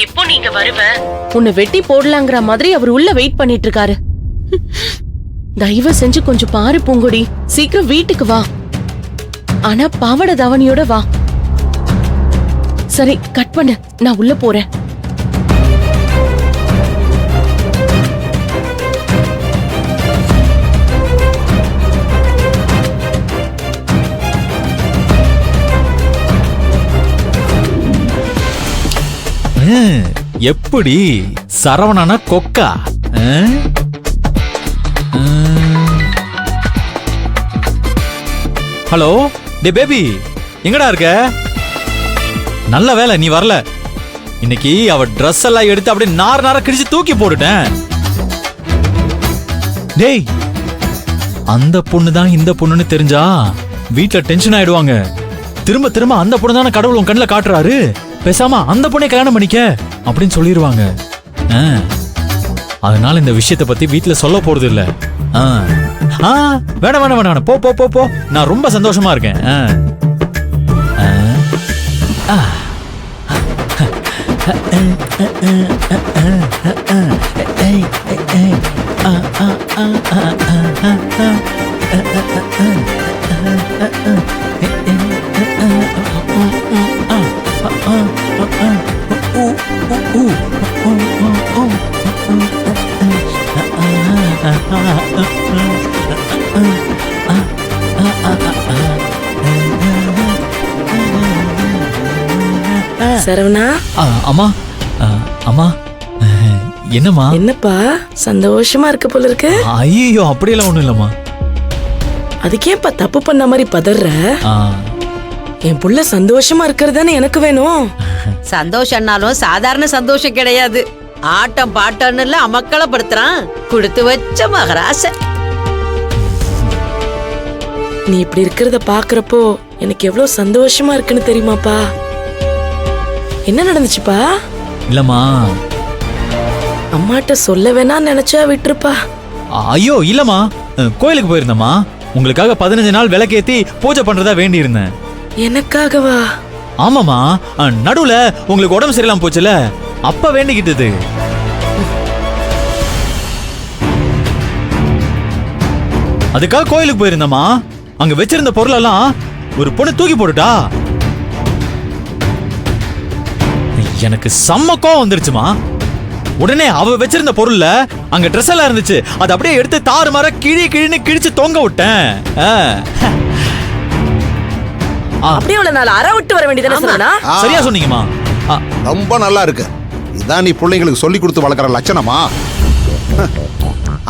எப்போ நீங்க வருவ? உன்னை வெட்டி போடலாங்கிற மாதிரி அவர் உள்ள வெயிட் பண்ணிட்டு இருக்காரு. தயவு செஞ்சு கொஞ்சம் பாரு பூங்கொடி, சீக்கிரம் வீட்டுக்கு வா. ஆனா பாவாடை தாவணியோட வா. சரி கட் பண்ணு, நான் உள்ள போறேன். எப்படி சரவணனா கொக்கா? ஹலோ டே பேபி, எங்கடா இருக்க? நல்ல வேலை நீ வரல. இன்னைக்கு அவ ட்ரெஸ் எல்லாம் எடுத்து அப்படியே நார கிழிச்சு தூக்கி போட்டுட்டேன். டேய், அந்த பொண்ணு தான் இந்த பொண்ணுன்னு தெரிஞ்சா வீட்டுல டென்ஷன் ஆயிடுவாங்க. திரும்ப திரும்ப அந்த பொண்ணு தானே கடவுள் உன் கண்ணில் காட்டுறாரு, பேசாம அந்த பொண்ணை கல்யாணம் பண்ணிக்க அப்படின்னு சொல்லிடுவாங்க. அதனால இந்த விஷயத்தை பத்தி வீட்டுல சொல்ல போறது இல்ல. வேணாம் வேணாம் வேணாம், போ போ போ போ, நான் ரொம்ப சந்தோஷமா இருக்கேன். சரவணா. அம்மா அம்மா, என்னம்மா? என்னப்பா சந்தோஷமா இருக்க போல இருக்கு? ஐயோ அப்படியெல்லாம் ஒண்ணும் இல்லம்மா. அதுக்கேப்பா தப்பு பண்ண மாதிரி பதற? என் புள்ள சந்தோஷமா இருக்கிறதானே எனக்கு வேணும். சந்தோஷம்னாலும் சாதாரண சந்தோஷம் கிடையாது. ஆட்டம் பாட்டம்னு அமக்களப்படுத்துறான் கொடுத்து வச்ச மகராச. நீ இப்படி இருக்கிறத பாக்குறப்போ எனக்கு எவ்வளவு சந்தோஷமா இருக்குன்னு தெரியுமாப்பா? என்ன நடந்துச்சுப்பா? இல்லம்மா, அம்மாட்ட சொல்ல வேணா நினைச்சா விட்டுருப்பா. ஐயோ இல்லம்மா, கோயிலுக்கு போயிருந்தம்மா. உங்களுக்காக 15 நாள் விளக்கேத்தி பூஜை பண்றதா வேண்டி இருந்தேன். எனக்காகவா? ஆமாமா, நடுவுல உங்களுக்கு உடம்பு சரியில்லாம போச்சுல, அப்ப வேண்டிக்கிட்டது. அதுக்காக கோயிலுக்கு போயிருந்தம்மா. அங்க வச்சிருந்த பொருள் எல்லாம் ஒரு பொண்ணு தூக்கி போட்டுட்டா. எனக்கு செம்ம கோவம் வந்துருச்சுமா. உடனே அவ வச்சிருந்த பொருள்ல அங்க ட்ரெஸ் எல்லாம் இருந்துச்சு, அது அப்படியே எடுத்து தாறுமாற கிழின்னு கிழிச்சு தொங்க விட்டேன். அப்படியே உள்ள நாள் அற விட்டு வர வேண்டியதானே சொன்னா? சரியா சொன்னீங்கம்மா. ரொம்ப நல்லா இருக்கு. இதான் நீ பிள்ளைங்களுக்கு சொல்லி கொடுத்து வளர்க்குற லட்சணமா?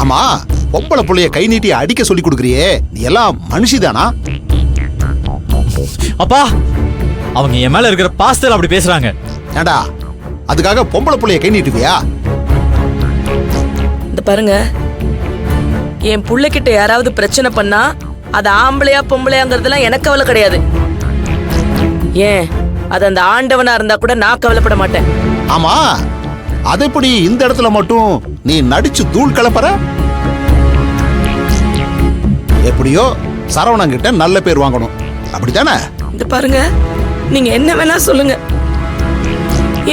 ஆமா, பொம்பளை பிள்ளைய கை நீட்டி அடிக்க சொல்லி கொடுக்குறியே, நீ எல்லாம் மனுஷிதானா? அப்பா, அவங்க என் மேல இருக்கிற பாஸ்தல் அப்படி பேசுறாங்க. ஏண்டா, அதுக்காக பொம்பளை பிள்ளைய கை நீட்டுவியா? இந்த பாருங்க, என் புள்ள கிட்ட யாராவது பிரச்சனை பண்ணா அது ஆம்பளையா பொம்பளையாங்கிறதுலாம் எனக்கு கவலை கிடையாது. ஏன், அது அந்த ஆண்டவனா இருந்தா கூட நான் கவலைப்பட மாட்டேன். ஆமா, அது எப்படி இந்த இடத்துல மட்டும் நீ நடிச்சு தூள் கலப்பற? எப்படியோ சரவணன் கிட்ட நல்ல பேர் வாங்கணும், அப்படித்தானே? இந்த பாருங்க, நீங்க என்ன வேணா சொல்லுங்க,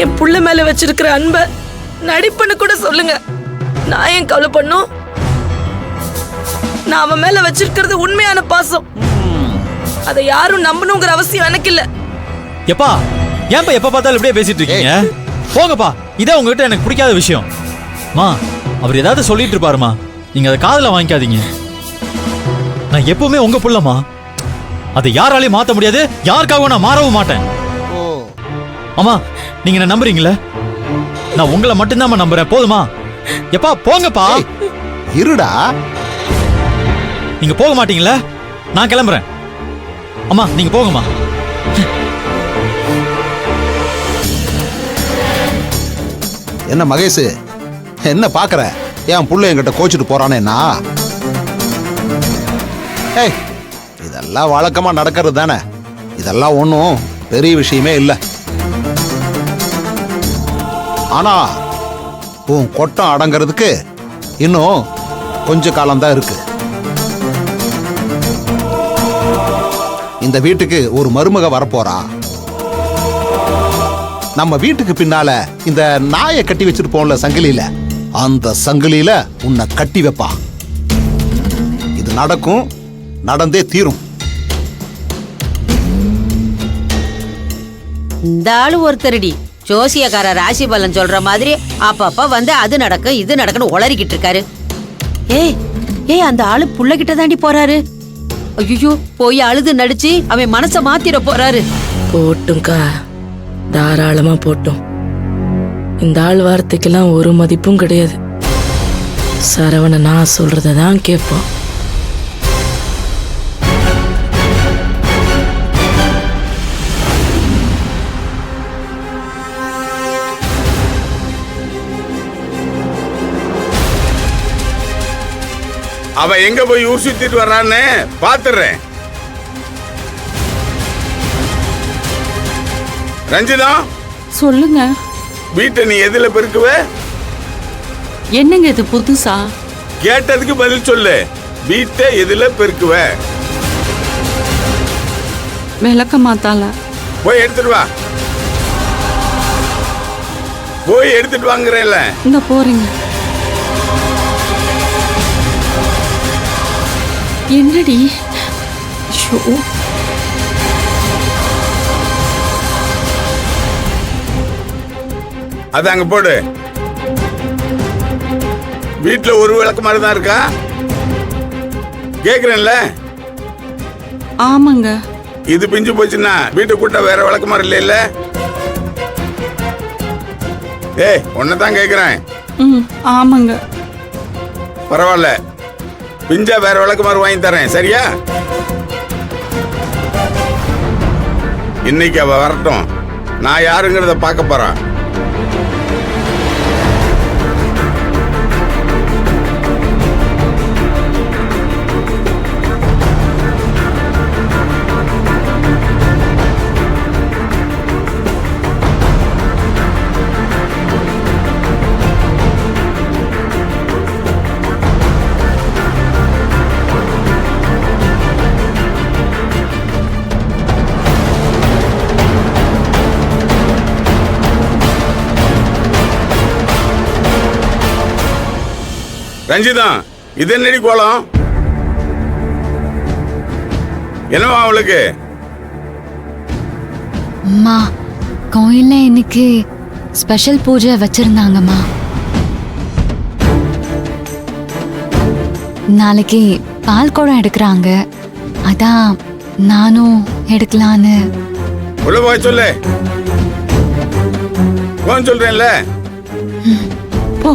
என் புள்ள மேல வச்சிருக்கிற அன்ப நடிப்புன்னு கூட சொல்லுங்க. நான் ஏன் கவலை பண்ணும்? நான் அவன் மேல வச்சிருக்கிறது உண்மையான பாசம். அதை யாரும் நம்பணுங்கிற அவசியம் எனக்கு இல்ல. எப்பா, ஏன்பா எப்ப பார்த்தாலும் இப்படியே பேசிட்டு இருக்கீங்க? போங்கப்பா, இதே உங்ககிட்ட எனக்கு பிடிக்காத விஷயம். மா, அவர் ஏதாவது சொல்லிட்டு இருப்பாருமா, நீங்க அதை காதுல வாங்கிக்காதீங்க. நான் எப்பவுமே உங்க புள்ளமா, அதை யாராலையும் மாத்த முடியாது, யாருக்காகவும் நான் மாறவும் மாட்டேன். அம்மா, நீங்க என்ன நம்புறீங்களா? நான் உங்களை மட்டும்தான் நம்புறேன், போதுமா? எப்பா போங்கப்பா. இருடா, நீங்க போக மாட்டீங்களா? நான் கிளம்புறேன். அம்மா நீங்க போங்கம்மா. என்ன மகேஷ், என்ன பாக்குற? என் புள்ள என்கிட்ட கோச்சிட்டு போறானேன்னா? ஏய், இதெல்லாம் வழக்கமா நடக்கிறது தானே, இதெல்லாம் ஒன்றும் பெரிய விஷயமே இல்லை. ஆனா உன் கொட்டம் அடங்கிறதுக்கு இன்னும் கொஞ்ச காலம்தான் இருக்கு. இந்த வீட்டுக்கு ஒரு மருமக வரப்போறா. நம்ம வீட்டுக்கு பின்னால இந்த நாயை கட்டி வச்சிருப்போம்ல சங்கிலியில, அந்த சங்கிலியில உன்னை கட்டி வைப்பா. இது நடக்கும், நடந்தே தீரும். இந்த ஆளு ஒருத்தரடி ஜோசியக்கார ராசி பலன் சொல்ற மாதிரி அப்பப்ப வந்து அது நடக்கும் இது நடக்குன்னு உளறிக்கிட்டு இருக்காரு. ஏய் அந்த ஆளு புள்ளகிட்ட தாண்டி போறாரு. ஐயோ போய் அழுது நடிச்சு அவன் மனச மாத்திர போறாரு. போட்டும்க்கா, தாராளமா போட்டும். இந்த ஆள் வார்த்தைக்கெல்லாம் ஒரு மதிப்பும் கிடையாது. சரவண நான் சொல்றதான் கேட்போம். அவன் எங்க போய் ஊர் சுத்திட்டு வர்றான்னு பாத்துறேன். ரஞ்சிதா, சொல்லுங்க. வீட்டை நீ எதுல பெருக்குவ? என்னங்க இது புதுசா? கேட்டதுக்கு பதில் சொல்லு. வீட்டை எதுல பெருக்குவ? விளக்க மாத்தால. போய் எடுத்துட்டு வா. போய் எடுத்துட்டு வாங்குறேன்ல. இந்த போறீங்க. என்னடி? ஷோ, அது அங்க போடு. வீட்டுல ஒரு விளக்கு மாதிரி தான் இருக்கா? கேக்குறேன்ல. ஆமாங்க. இது பிஞ்சு போச்சுன்னா வீட்டை கூட்ட வேற விளக்கு மாதிரி இல்ல. ஏய், உன்னதான் கேக்குறேன். ஆமாங்க. பரவாயில்ல, பிஞ்சா வேற விளக்கு மாதிரி வாங்கி தரேன், சரியா? இன்னைக்கு அவ வரட்டும், நான் யாருங்கிறத பார்க்க போறேன். ரஞ்சிதா, இது என்னடி கோலம்? என்னவா அவளுக்கு? அம்மா, கோயில்ல இன்னைக்கு ஸ்பெஷல் பூஜை வச்சிருந்தாங்கம்மா. நாளைக்கு பால் குடம் எடுக்கிறாங்க. அதான் நானும் எடுக்கலான்னு. உள்ள போய் சொல்லு. போன்னு சொல்றேன்ல. போ.